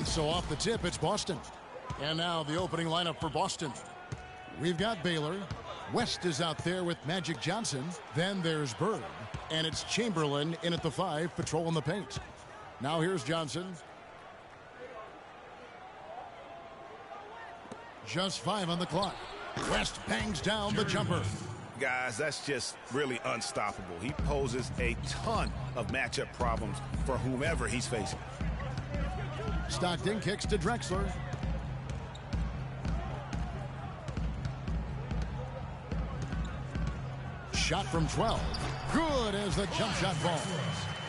And so off the tip, it's Boston. And now the opening lineup for Boston. We've got Baylor. West is out there with Magic Johnson. Then there's Bird. And it's Chamberlain in at the 5, patrolling the paint. Now here's Johnson. Just 5 on the clock. West bangs down the jumper. Guys, that's just really unstoppable. He poses a ton of matchup problems for whomever he's facing. Stockton kicks to Drexler. Shot from 12. Good as the jump shot falls.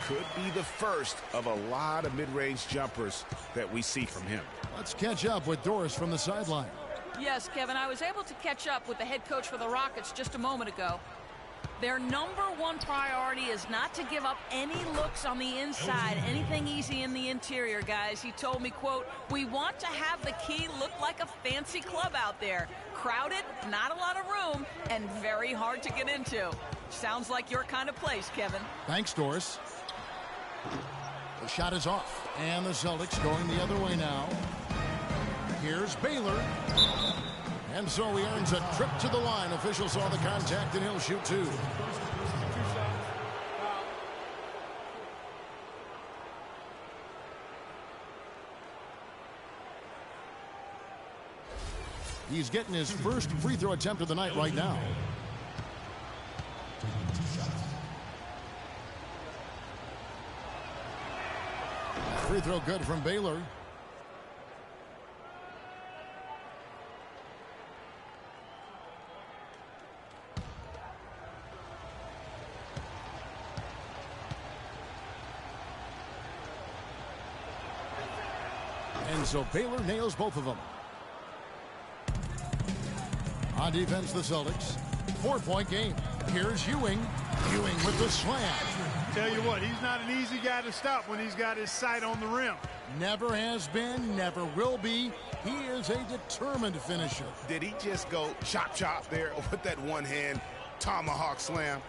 Could be the first of a lot of mid-range jumpers that we see from him. Let's catch up with Doris from the sideline. Yes, Kevin, I was able to catch up with the head coach for the Rockets just a moment ago. Their #1 priority is not to give up any looks on the inside, anything easy in the interior, guys. He told me, quote, "We want to have the key look like a fancy club out there. Crowded, not a lot of room, and very hard to get into." Sounds like your kind of place, Kevin. Thanks, Doris. The shot is off, and the Celtics going the other way now. Here's Baylor. And so he earns a trip to the line. Official saw the contact, and he'll shoot 2. He's getting his first free throw attempt of the night right now. Free throw good from Baylor. And so Baylor nails both of them. On defense, the Celtics. 4-point game. Here's Ewing. Ewing with the slam. Tell you what, he's not an easy guy to stop when he's got his sight on the rim. Never has been, never will be. He is a determined finisher. Did he just go chop chop there with that one-hand tomahawk slam?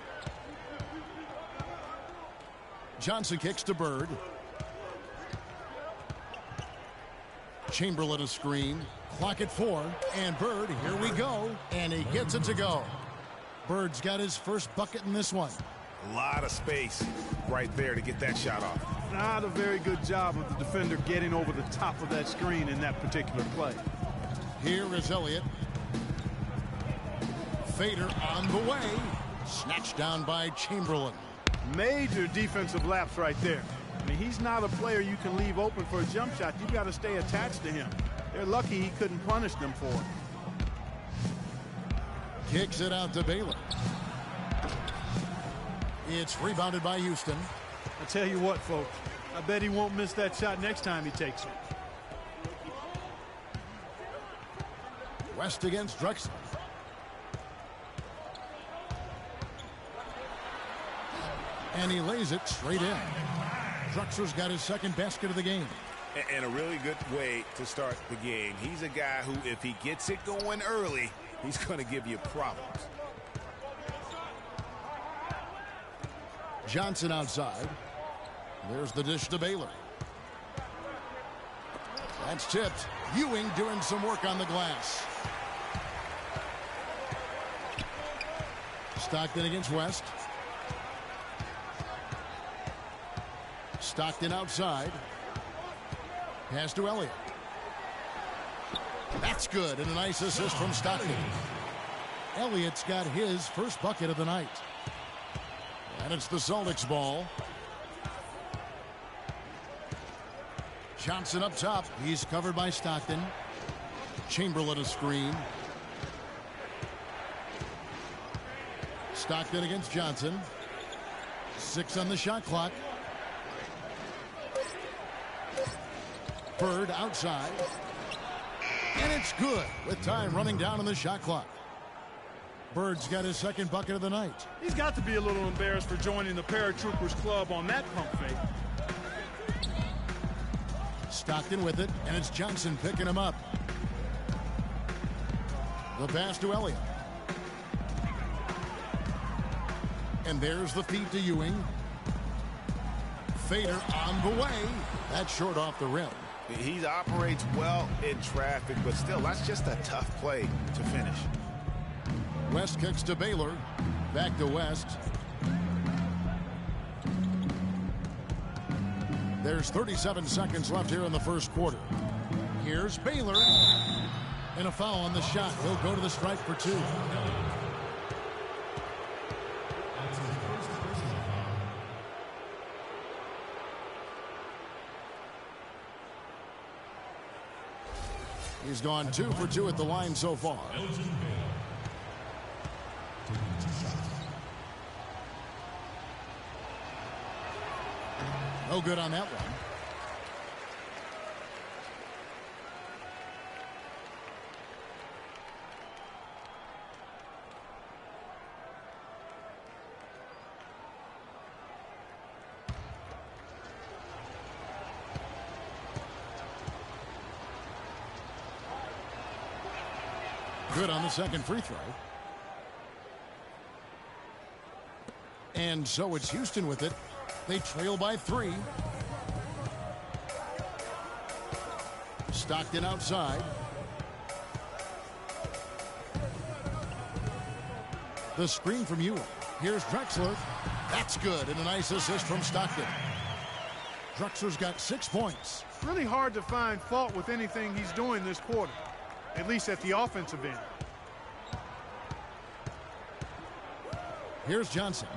Johnson kicks to Bird. Chamberlain a screen. Clock at 4. And Bird, here we go. And he gets it to go. Bird's got his first bucket in this one. A lot of space right there to get that shot off. Not a very good job of the defender getting over the top of that screen in that particular play. Here is Elliott. Fader on the way. Snatched down by Chamberlain. Major defensive lapse right there. I mean, he's not a player you can leave open for a jump shot. You got to stay attached to him. They're lucky he couldn't punish them for it. Kicks it out to Baylor. It's rebounded by Houston. I tell you what, folks, I bet he won't miss that shot next time he takes it. West against Drexler. And he lays it straight in. Drexler's got his second basket of the game. And a really good way to start the game. He's a guy who, if he gets it going early, he's going to give you problems. Johnson outside. There's the dish to Baylor. That's tipped. Ewing doing some work on the glass. Stockton against West. Stockton outside. Pass to Elliott. That's good, and a nice assist from Stockton. Elliott's got his first bucket of the night. And it's the Celtics ball. Johnson up top. He's covered by Stockton. Chamberlain a screen. Stockton against Johnson. 6 on the shot clock. Bird outside. And it's good with time running down on the shot clock. Bird's got his second bucket of the night. He's got to be a little embarrassed for joining the Paratroopers club on that pump fake. Stockton with it, and it's Johnson picking him up. The pass to Elliott. And there's the feed to Ewing. Fader on the way. That's short off the rim. He operates well in traffic, but still, that's just a tough play to finish. West kicks to Baylor. Back to West. There's 37 seconds left here in the first quarter. Here's Baylor. And a foul on the shot. He'll go to the stripe for 2. He's gone 2 for 2 at the line so far. No good on that one. Good on the second free throw. And so it's Houston with it. They trail by 3. Stockton outside. The screen from Ewing. Here's Drexler. That's good, and a nice assist from Stockton. Drexler's got 6 points. Really hard to find fault with anything he's doing this quarter, at least at the offensive end. Here's Johnson.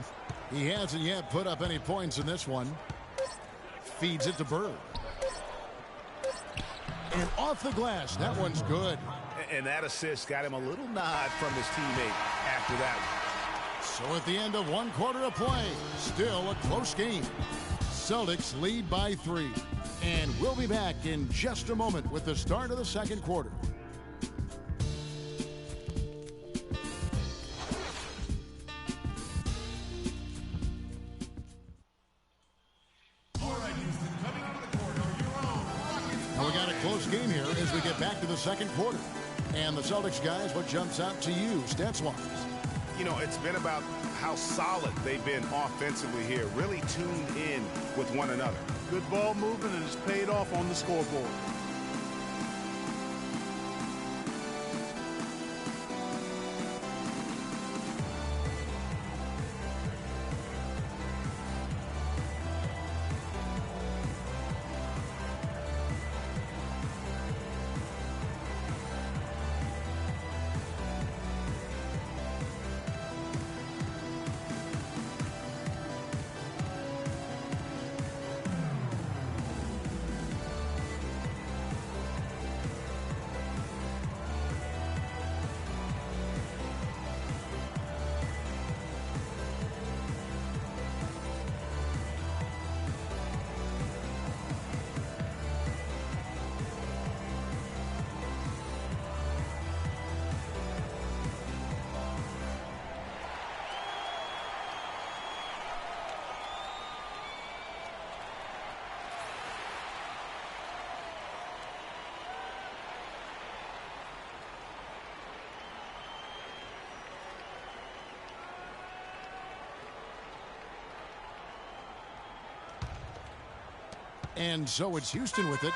He hasn't yet put up any points in this one. Feeds it to Bird. And off the glass. That one's good. And that assist got him a little nod from his teammate after that one. So at the end of 1 quarter of play, still a close game. Celtics lead by 3. And we'll be back in just a moment with the start of the second quarter. Game here as we get back to the second quarter. And the Celtics guys, what jumps out to you stats-wise? You know, it's been about how solid they've been offensively here, really tuned in with one another. Good ball movement, and it's paid off on the scoreboard. And so it's Houston with it.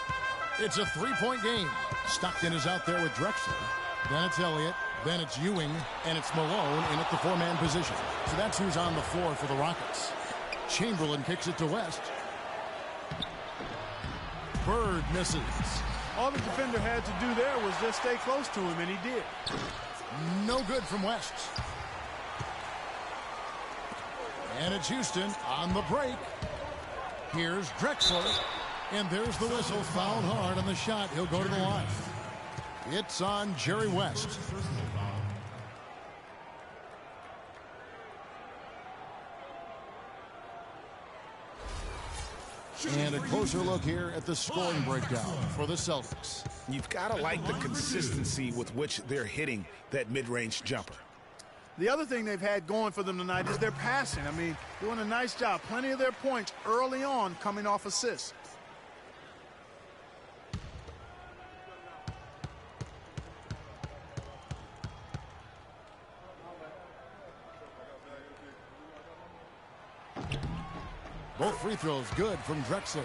It's a 3-point game. Stockton is out there with Drexler. Then it's Elliott. Then it's Ewing. And it's Malone in at the 4-man position. So that's who's on the floor for the Rockets. Chamberlain kicks it to West. Bird misses. All the defender had to do there was just stay close to him, and he did. No good from West. And it's Houston on the break. Here's Drexler. And there's the whistle. Fouled hard on the shot. He'll go to the line. It's on Jerry West. And a closer look here at the scoring breakdown for the Celtics. You've got to like the consistency with which they're hitting that mid-range jumper. The other thing they've had going for them tonight is their passing. I mean, doing a nice job. Plenty of their points early on coming off assists. Both free throws good from Drexler.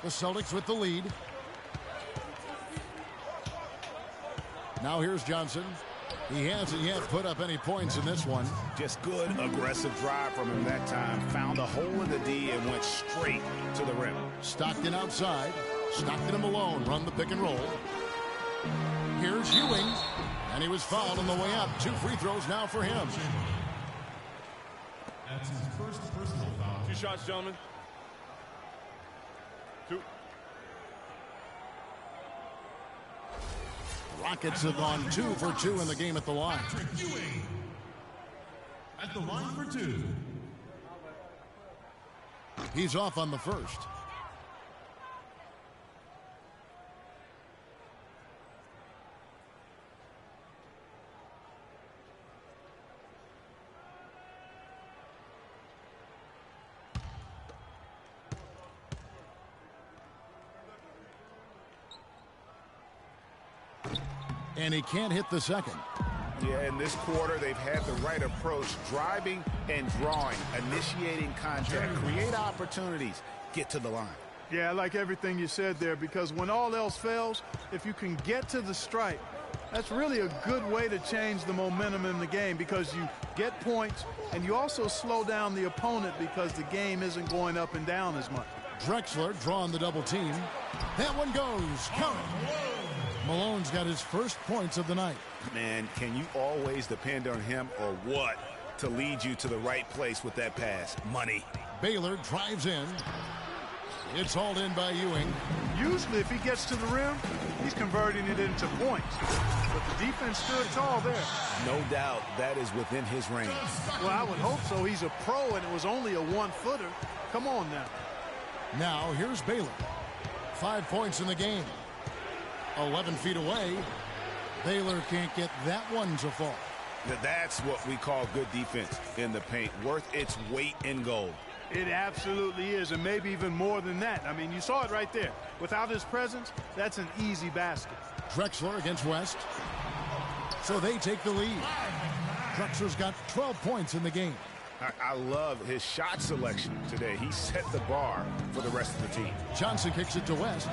The Celtics with the lead. Now here's Johnson. He hasn't yet put up any points in this one. Just good, aggressive drive from him that time. Found a hole in the D and went straight to the rim. Stockton outside. Stockton and Malone run the pick and roll. Here's Ewing. And he was fouled on the way up. 2 free throws now for him. That's his first personal foul. 2 shots, gentlemen. 2. Rockets have gone 2 for 2 in the game at the line. Ewing at the line for 2. He's off on the first. And he can't hit the second. Yeah, in this quarter, they've had the right approach, driving and drawing, initiating contact, create opportunities, get to the line. Yeah, I like everything you said there, because when all else fails, if you can get to the stripe, that's really a good way to change the momentum in the game, because you get points and you also slow down the opponent because the game isn't going up and down as much. Drexler drawing the double team. That one goes. Count it. Malone's got his first points of the night. Man, can you always depend on him or what to lead you to the right place with that pass? Money. Baylor drives in. It's hauled in by Ewing. Usually if he gets to the rim, he's converting it into points. But the defense stood tall there. No doubt that is within his range. Well, I would hope so. He's a pro, and it was only a 1-footer. Come on now. Now here's Baylor. 5 points in the game. 11 feet away. Baylor can't get that one to fall. That's what we call good defense in the paint. Worth its weight in gold. It absolutely is, and maybe even more than that. I mean, you saw it right there. Without his presence, that's an easy basket. Drexler against West. So they take the lead. Drexler's got 12 points in the game. I love his shot selection today. He set the bar for the rest of the team. Johnson kicks it to West.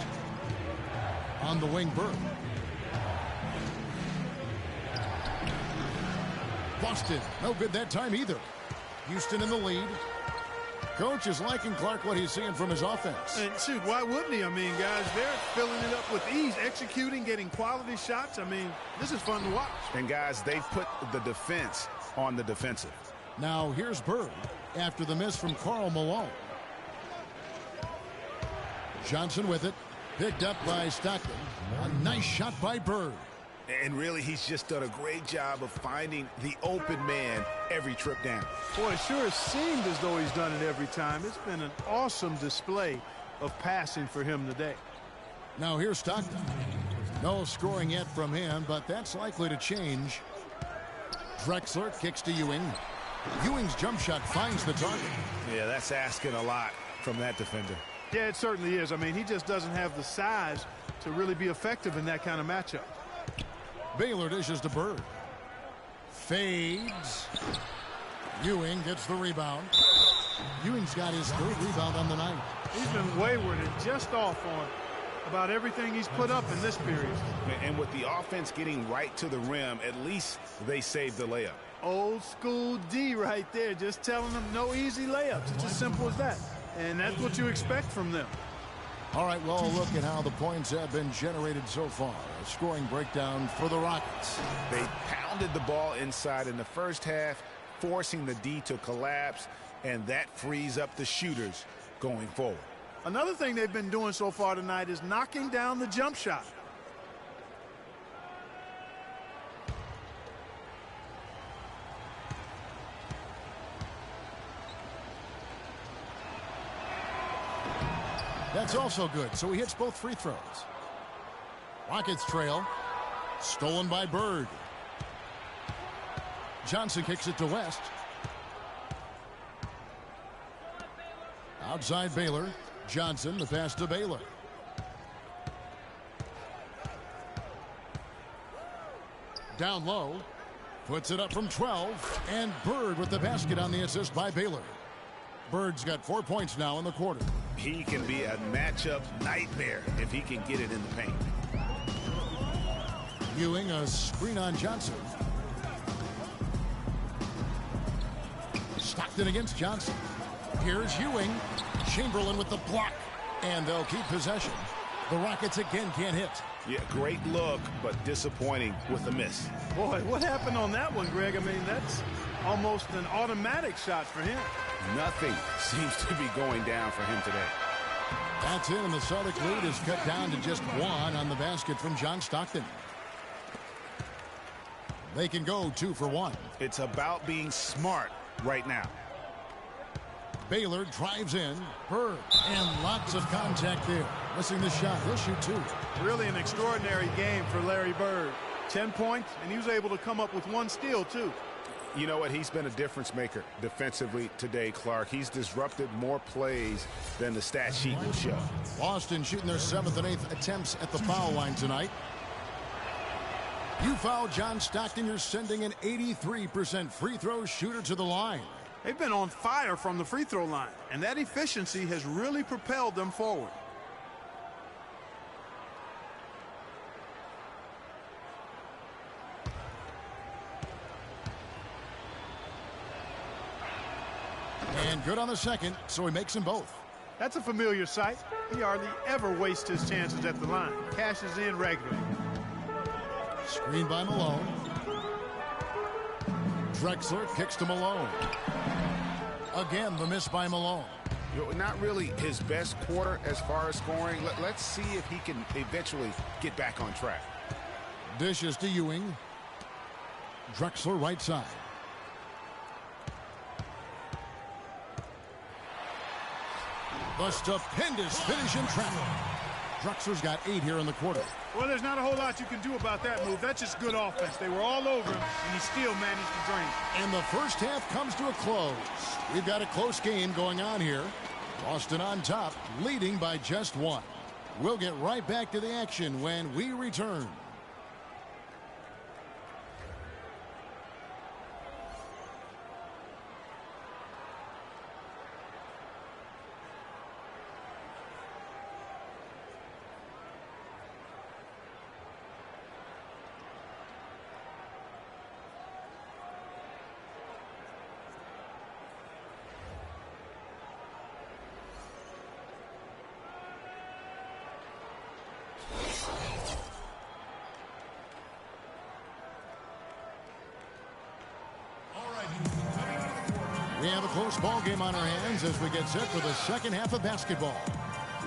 On the wing, Bird. Boston, no good that time either. Houston in the lead. Coach is liking Clark what he's seeing from his offense. And shoot, why wouldn't he? I mean, guys, they're filling it up with ease, executing, getting quality shots. I mean, this is fun to watch. And guys, they've put the defense on the defensive. Now here's Bird after the miss from Karl Malone. Johnson with it. Picked up by Stockton. A nice shot by Bird. And really, he's just done a great job of finding the open man every trip down. Boy, it sure seemed as though he's done it every time. It's been an awesome display of passing for him today. Now here's Stockton. No scoring yet from him, but that's likely to change. Drexler kicks to Ewing. Ewing's jump shot finds the target. Yeah, that's asking a lot from that defender. Yeah, it certainly is. I mean, he just doesn't have the size to really be effective in that kind of matchup. Baylor dishes to Bird. Fades. Ewing gets the rebound. Ewing's got his 3rd rebound on the night. He's been wayward and just off on about everything he's put up in this period. And with the offense getting right to the rim, at least they saved the layup. Old school D right there, just telling them no easy layups. It's as simple as that. And that's what you expect from them. All right, well, look at how the points have been generated so far. A scoring breakdown for the Rockets. They pounded the ball inside in the first half, forcing the D to collapse, and that frees up the shooters going forward. Another thing they've been doing so far tonight is knocking down the jump shot. That's also good, so he hits both free throws. Rockets trail. Stolen by Bird. Johnson kicks it to West. Outside Baylor. Johnson, the pass to Baylor. Down low. Puts it up from 12. And Bird with the basket on the assist by Baylor. Bird's got 4 points now in the quarter. He can be a matchup nightmare if he can get it in the paint. Ewing, a screen on Johnson. Stockton against Johnson. Here's Ewing. Chamberlain with the block. And they'll keep possession. The Rockets again can't hit. Yeah, great look, but disappointing with a miss. Boy, what happened on that one, Greg? I mean, that's almost an automatic shot for him. Nothing seems to be going down for him today. That's it, and the Celtic lead is cut down to just 1 on the basket from John Stockton. They can go 2 for 1. It's about being smart right now. Baylor drives in. Bird. And lots of contact there. Missing the shot. He'll shoot 2. Really an extraordinary game for Larry Bird. 10 points, and he was able to come up with 1 steal, too. You know what? He's been a difference maker defensively today, Clark. He's disrupted more plays than the stat sheet will show. Boston shooting their 7th and 8th attempts at the foul line tonight. You foul John Stockton, you're sending an 83% free throw shooter to the line. They've been on fire from the free throw line, and that efficiency has really propelled them forward. And good on the second, so he makes them both. That's a familiar sight. He hardly ever wastes his chances at the line. Cashes in regularly. Screen by Malone. Drexler kicks to Malone. Again, the miss by Malone. Not really his best quarter as far as scoring. Let's see if he can eventually get back on track. Dishes to Ewing. Drexler right side. The stupendous finish in traffic. Drexler's got 8 here in the quarter. Well, there's not a whole lot you can do about that move. That's just good offense. They were all over him, and he still managed to drain. And the first half comes to a close. We've got a close game going on here. Boston on top, leading by just 1. We'll get right back to the action when we return. We have a close ball game on our hands as we get set for the second half of basketball.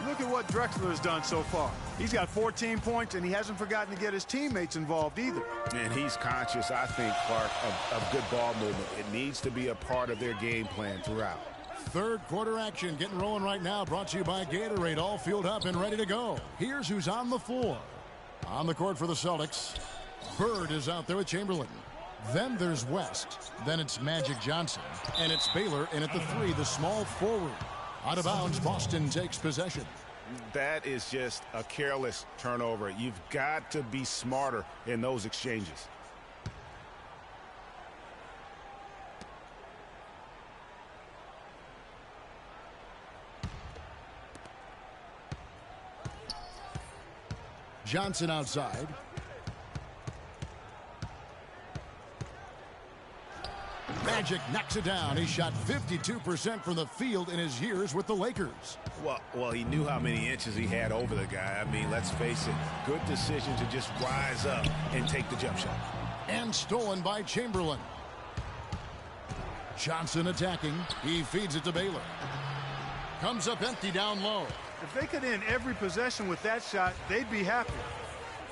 Look at what Drexler has done so far. He's got 14 points, and he hasn't forgotten to get his teammates involved either. And he's conscious, I think, Clark, of good ball movement. It needs to be a part of their game plan throughout. Third quarter action getting rolling right now, brought to you by Gatorade, all fueled up and ready to go. Here's who's on the floor. On the court for the Celtics, Bird is out there with Chamberlain. Then there's West. Then it's Magic Johnson. And it's Baylor in at the 3, the small forward. Out of bounds, Boston takes possession. That is just a careless turnover. You've got to be smarter in those exchanges. Johnson outside. Magic knocks it down. He shot 52% from the field in his years with the Lakers. Well, he knew how many inches he had over the guy. I mean, let's face it, good decision to just rise up and take the jump shot. And stolen by Chamberlain. Johnson attacking. He feeds it to Baylor. Comes up empty down low. If they could end every possession with that shot, they'd be happy.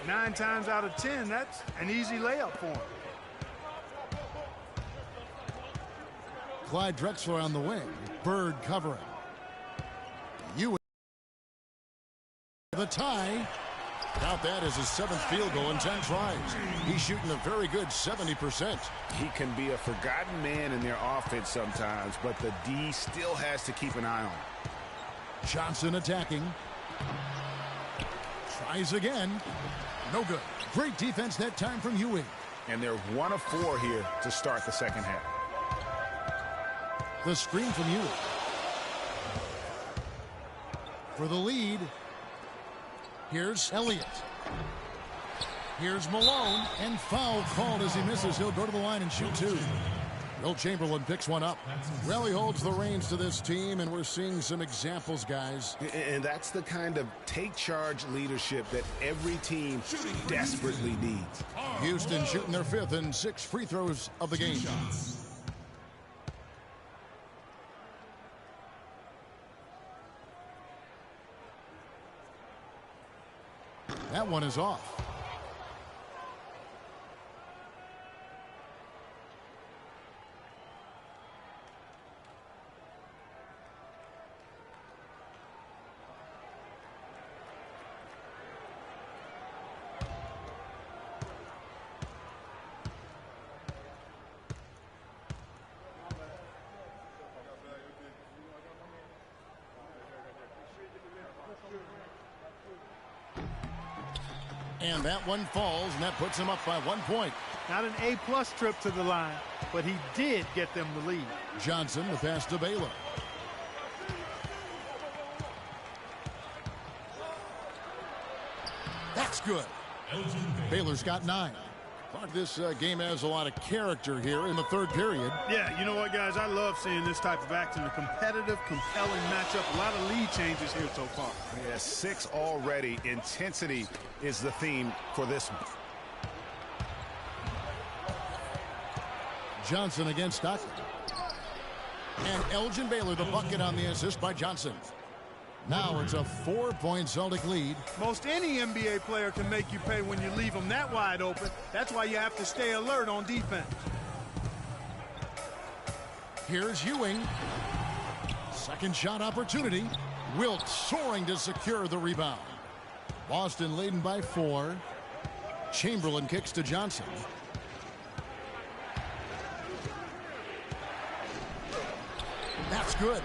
9 times out of 10, that's an easy layup for him. Clyde Drexler on the wing. Bird covering. Ewing. The tie. Count that as his 7th field goal in 10 tries. He's shooting a very good 70%. He can be a forgotten man in their offense sometimes, but the D still has to keep an eye on him. Johnson attacking. Tries again. No good. Great defense that time from Ewing. And they're 1 of 4 here to start the second half. The screen from Ewing. for the lead. Here's Elliott. Here's Malone, and foul called as he misses. He'll go to the line and shoot two. Will Chamberlain picks one up. Well, he holds the reins to this team, and we're seeing some examples, guys. And that's the kind of take charge leadership that every team desperately needs. Houston shooting their 5th and 6 free throws of the game. That one is off. And that one falls, and that puts him up by 1 point. Not an A-plus trip to the line, but he did get them the lead. Johnson, the pass to Baylor. That's good. Baylor's got 9. Thought this game has a lot of character here in the 3rd period. Yeah, you know what, guys? I love seeing this type of action. A competitive, compelling matchup. A lot of lead changes here so far. Yeah, 6 already. Intensity is the theme for this one. Johnson against Stockton. And Elgin Baylor, the bucket on the assist by Johnson. Now it's a 4-point Celtic lead. Most any NBA player can make you pay when you leave them that wide open. That's why you have to stay alert on defense. Here's Ewing. Second shot opportunity. Wilt soaring to secure the rebound. Boston leading by 4. Chamberlain kicks to Johnson. That's good.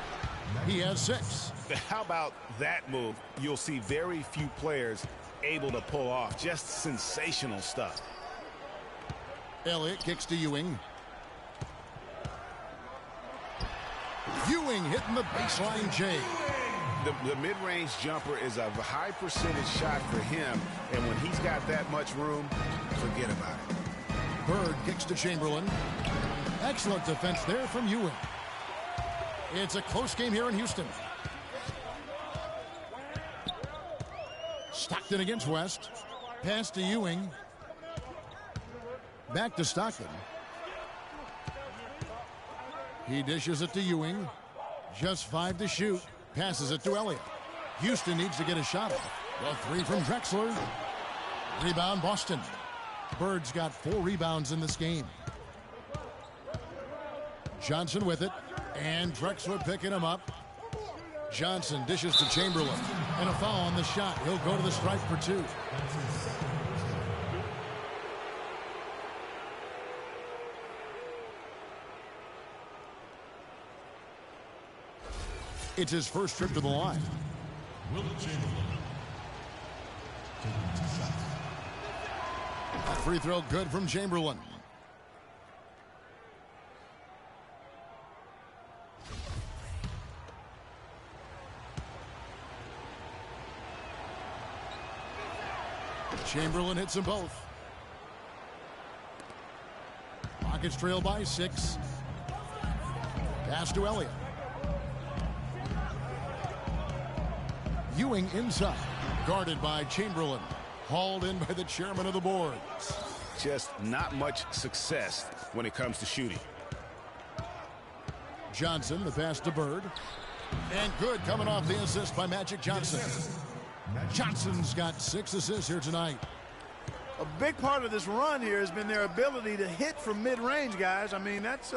He has 6. How about that move? You'll see very few players able to pull off. Just sensational stuff. Elliott kicks to Ewing. Ewing hitting the baseline J. The mid-range jumper is a high percentage shot for him, and when he's got that much room, forget about it. Bird kicks to Chamberlain. Excellent defense there from Ewing. It's a close game here in Houston. Stockton against West. Pass to Ewing. Back to Stockton. He dishes it to Ewing. Just 5 to shoot. Passes it to Elliott. Houston needs to get a shot off. The 3 from Drexler. Rebound Boston. Bird's got 4 rebounds in this game. Johnson with it. And Drexler picking him up. Johnson dishes to Chamberlain. And a foul on the shot. He'll go to the stripe for 2. It's his first trip to the line. A free throw good from Chamberlain. Chamberlain hits them both. Rockets trail by 6. Pass to Elliott. Ewing inside. Guarded by Chamberlain. Hauled in by the chairman of the board. Just not much success when it comes to shooting. Johnson, the pass to Bird. And good coming off the assist by Magic Johnson. Johnson's got 6 assists here tonight. A big part of this run here has been their ability to hit from mid-range, guys. I mean, that's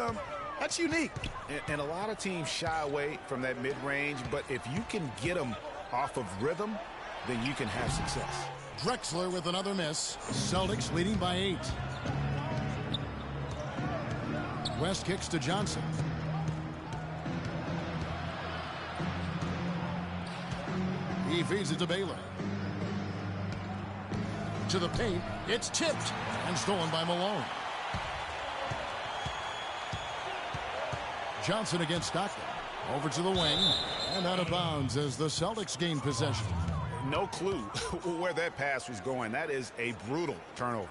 unique. And a lot of teams shy away from that mid-range, but if you can get them off of rhythm, then you can have success. Drexler with another miss. Celtics leading by 8. West kicks to Johnson. He feeds it to Baylor. To the paint. It's tipped and stolen by Malone. Johnson against Stockton. Over to the wing. And out of bounds as the Celtics gain possession. No clue where that pass was going. That is a brutal turnover.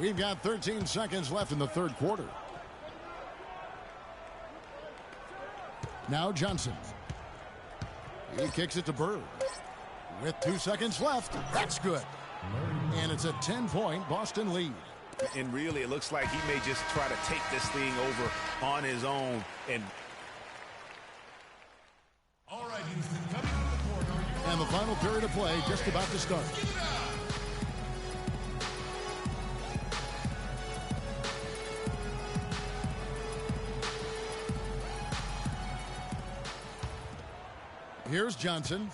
We've got 13 seconds left in the third quarter. Now Johnson. He kicks it to Bird. With 2 seconds left, that's good. And it's a 10-point Boston lead. And really, it looks like he may just try to take this thing over on his own. All right, Houston, coming out of the corner. And the final period of play just about to start. Here's Johnson.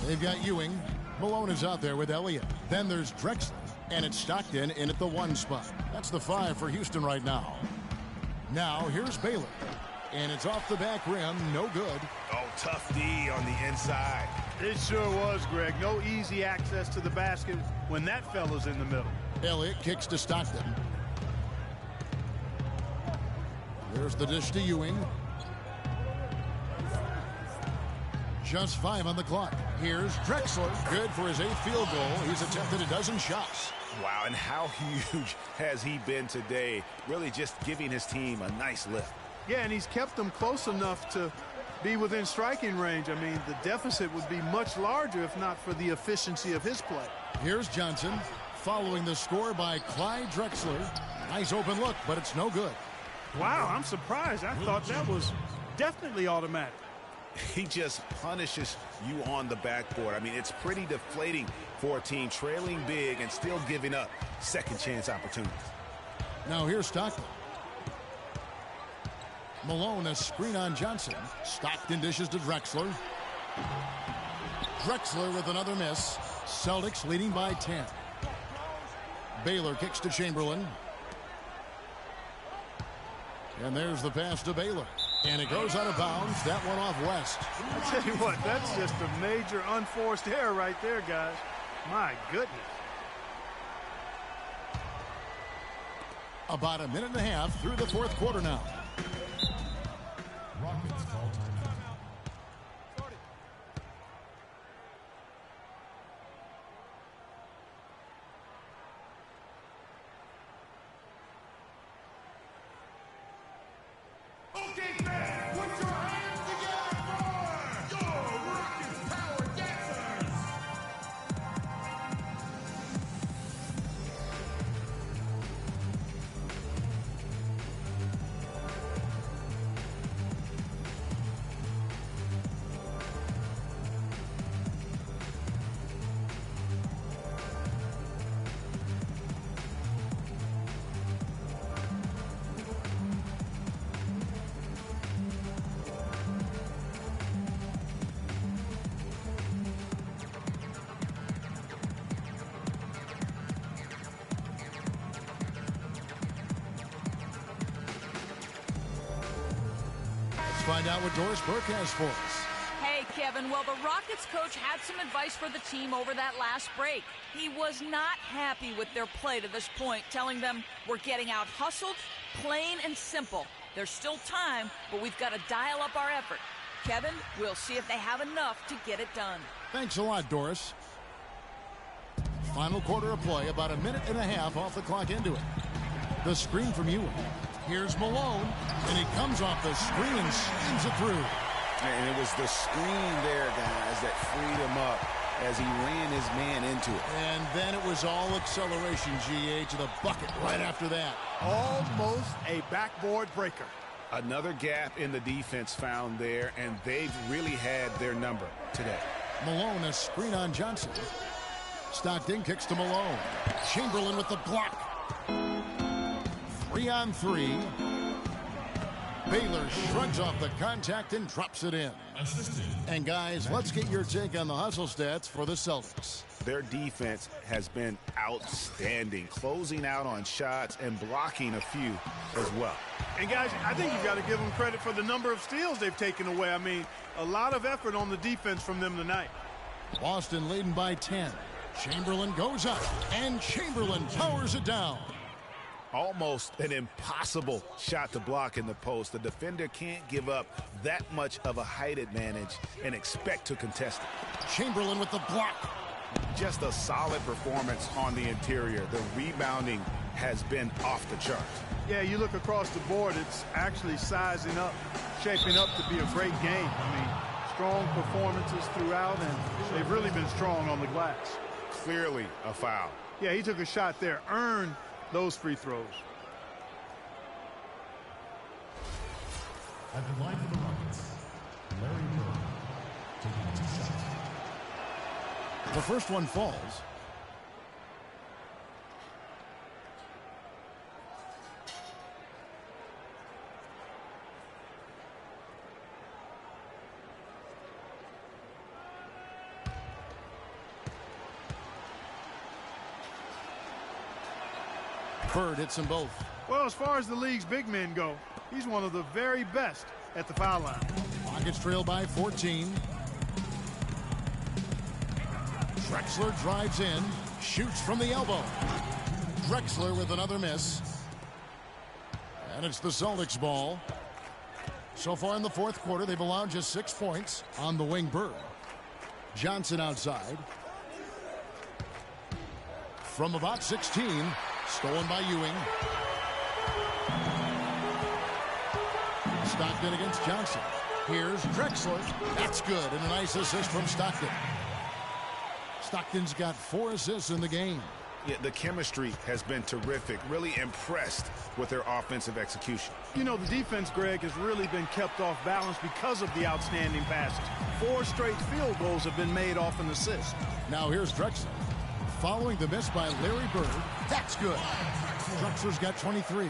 They've got Ewing. Malone is out there with Elliott. Then there's Drexler. And it's Stockton in at the 1 spot. That's the 5 for Houston right now. Now here's Baylor. And it's off the back rim. No good. Oh, tough D on the inside. It sure was, Greg. No easy access to the basket when that fella's in the middle. Elliott kicks to Stockton. There's the dish to Ewing. Just 5 on the clock. Here's Drexler. Good for his 8th field goal. He's attempted a dozen shots. Wow, and how huge has he been today? Really just giving his team a nice lift. Yeah, and he's kept them close enough to be within striking range. I mean, the deficit would be much larger if not for the efficiency of his play. Here's Johnson following the score by Clyde Drexler. Nice open look, but it's no good. Wow, I'm surprised. I thought that was definitely automatic. He just punishes you on the backboard. I mean, it's pretty deflating for a team trailing big and still giving up second chance opportunities. Now here's Stockton. Malone, a screen on Johnson. Stockton dishes to Drexler. Drexler with another miss. Celtics leading by 10. Baylor kicks to Chamberlain. And there's the pass to Baylor. And it goes out of bounds. That one off West. I tell you what, that's just a major unforced error right there, guys. My goodness. About a minute and a half through the fourth quarter now. Rockets call timeout. Okay, fans, put your hands together for your Rockets Power Dancers. Find out what Doris Burke has for us. Hey, Kevin, well, the Rockets coach had some advice for the team over that last break. He was not happy with their play to this point, telling them we're getting out hustled, plain and simple. There's still time, but we've got to dial up our effort. Kevin, we'll see if they have enough to get it done. Thanks a lot, Doris. Final quarter of play, about a minute and a half off the clock into it. The screen from Ewing. Here's Malone, and he comes off the screen and slams it through. And it was the screen there, guys, that freed him up as he ran his man into it. And then it was all acceleration, GA, to the bucket right after that. Almost a backboard breaker. Another gap in the defense found there, and they've really had their number today. Malone, a screen on Johnson. Stockton kicks to Malone. Chamberlain with the block. 3 on 3. Baylor shrugs off the contact and drops it in. And guys, let's get your take on the hustle stats for the Celtics. Their defense has been outstanding, closing out on shots and blocking a few as well. And guys, I think you've got to give them credit for the number of steals they've taken away. I mean, a lot of effort on the defense from them tonight. Boston leading by 10. Chamberlain goes up, and Chamberlain powers it down. Almost an impossible shot to block in the post. The defender can't give up that much of a height advantage and expect to contest it. Chamberlain with the block. Just a solid performance on the interior. The rebounding has been off the charts. Yeah, you look across the board, it's actually sizing up, shaping up to be a great game. I mean, strong performances throughout, and they've really been strong on the glass. Clearly a foul. Yeah, he took a shot there, earned those free throws. At the line for the Rockets, Larry Bird taking 2 shots. The first one falls. Bird hits them both. Well, as far as the league's big men go, he's one of the very best at the foul line. Rockets trail by 14. Drexler drives in, shoots from the elbow. Drexler with another miss. And it's the Celtics ball. So far in the fourth quarter, they've allowed just 6 points on the wing. Bird. Johnson outside. From about 16, stolen by Ewing. Stockton against Johnson. Here's Drexler. That's good, and a nice assist from Stockton. Stockton's got 4 assists in the game. Yeah, the chemistry has been terrific. Really impressed with their offensive execution. You know, the defense, Greg, has really been kept off balance because of the outstanding passes. 4 straight field goals have been made off an assist. Now here's Drexler. Following the miss by Larry Bird. That's good. Drexler's got 23.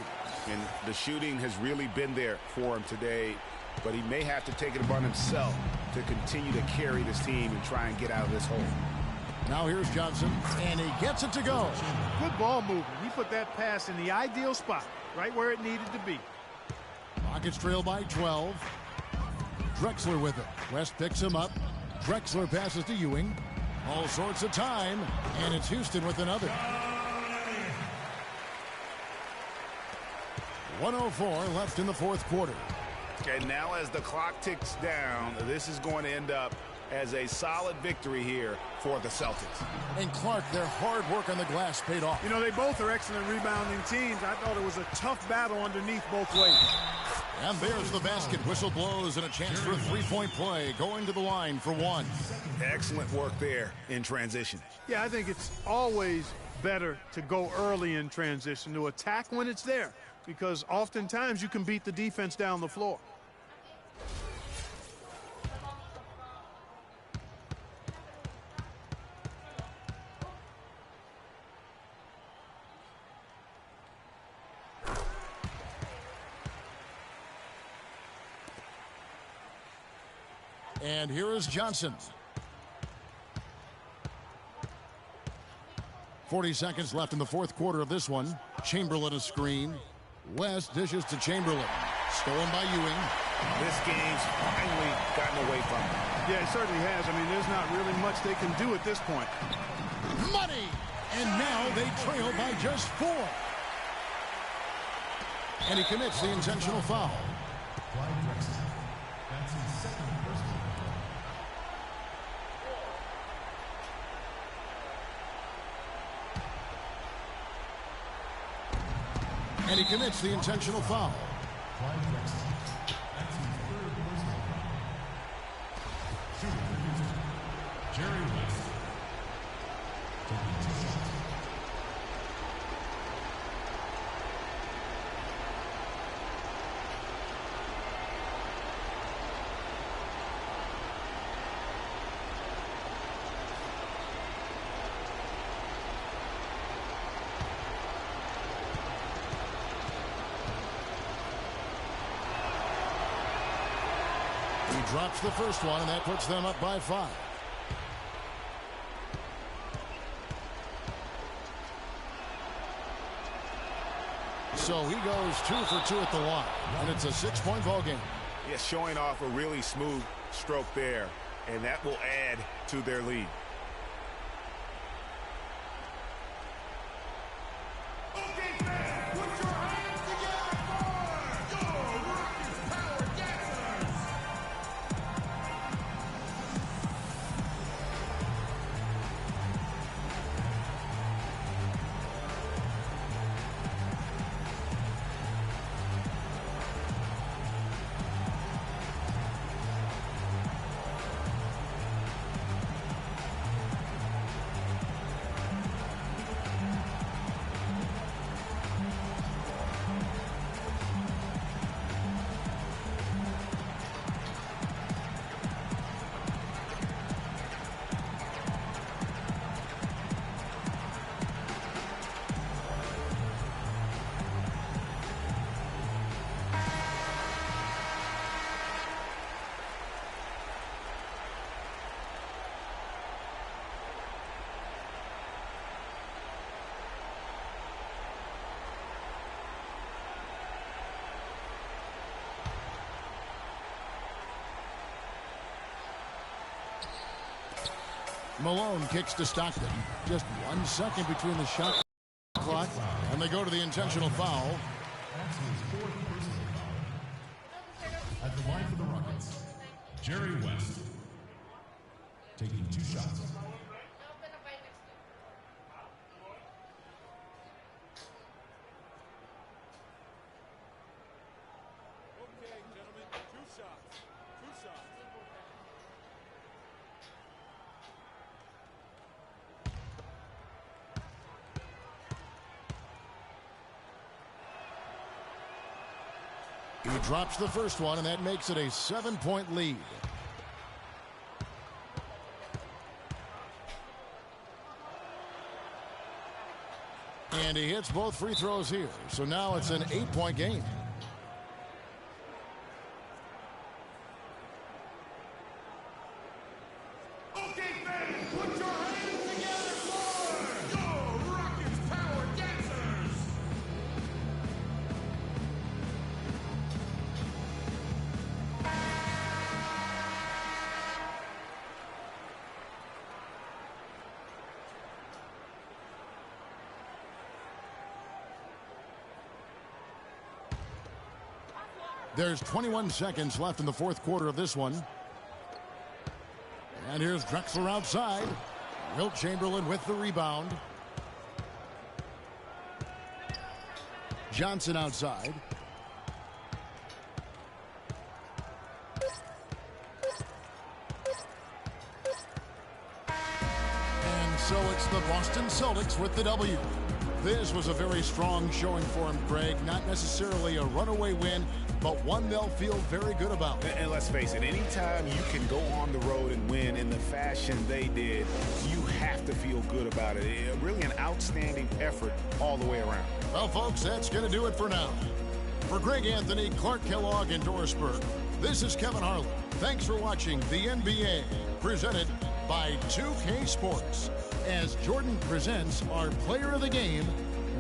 And the shooting has really been there for him today, but he may have to take it upon himself to continue to carry this team and try and get out of this hole. Now here's Johnson, and he gets it to go. Good ball movement. He put that pass in the ideal spot, right where it needed to be. Rockets trail by 12. Drexler with it. West picks him up. Drexler passes to Ewing. All sorts of time, and it's Houston with another. 1:04 left in the fourth quarter. And now as the clock ticks down, this is going to end up as a solid victory here for the Celtics. And Clark, their hard work on the glass paid off. You know, they both are excellent rebounding teams. I thought it was a tough battle underneath both ways. And there's the basket. Whistle blows and a chance for a three-point play. Going to the line for 1. Excellent work there in transition. Yeah, I think it's always better to go early in transition, to attack when it's there, because oftentimes you can beat the defense down the floor. And here is Johnson. 40 seconds left in the fourth quarter of this one. Chamberlain a screen. West dishes to Chamberlain. Stolen by Ewing. This game's finally gotten away from him. Yeah, it certainly has. I mean, there's not really much they can do at this point. Money! And now they trail by just 4. And he commits the intentional foul. That's his second personal. And he commits the intentional foul. Clyde Drexler. That's his third personal foul. Shooting for Houston, Jerry West. Taking 2 shots. He drops the first one, and that puts them up by 5. So he goes 2 for 2 at the line, and it's a 6-point ball game. Yeah, showing off a really smooth stroke there, and that will add to their lead. Malone kicks to Stockton. Just 1 second between the shot clock, and they go to the intentional foul. That's his fourth personal foul. At the line for the Rockets, Jerry West. Taking 2 shots. He drops the first one, and that makes it a 7-point lead. And he hits both free throws here. So now it's an 8-point game. Okay, fans, put your hands together for the Rockets Power Dancers! There's 21 seconds left in the fourth quarter of this one. And here's Drexler outside. Wilt Chamberlain with the rebound. Johnson outside. And so it's the Boston Celtics with the W. This was a very strong showing for him, Craig. Not necessarily a runaway win, but one they'll feel very good about. And let's face it, anytime you can go on the road and win in the fashion they did, you have to feel good about it. Really an outstanding effort all the way around. Well, folks, that's going to do it for now. For Greg Anthony, Clark Kellogg, and Doris Burke, this is Kevin Harlan. Thanks for watching the NBA, presented by 2K Sports, as Jordan presents our player of the game,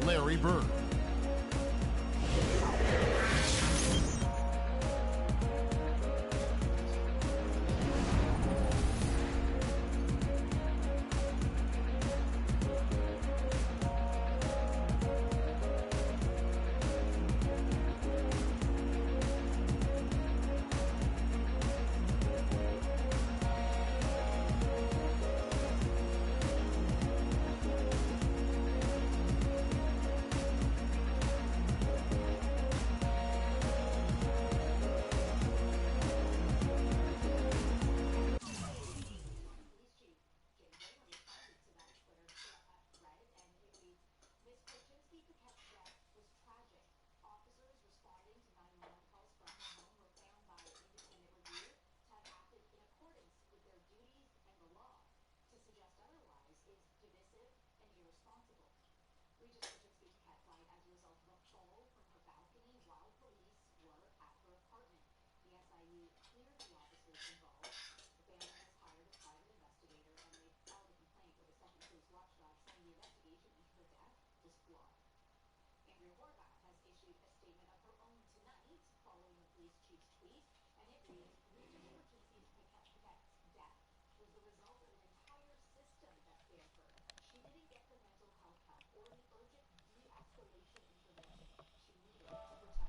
Larry Bird. Flight as a result of a fall from her balcony while police were at her apartment. The SIU cleared the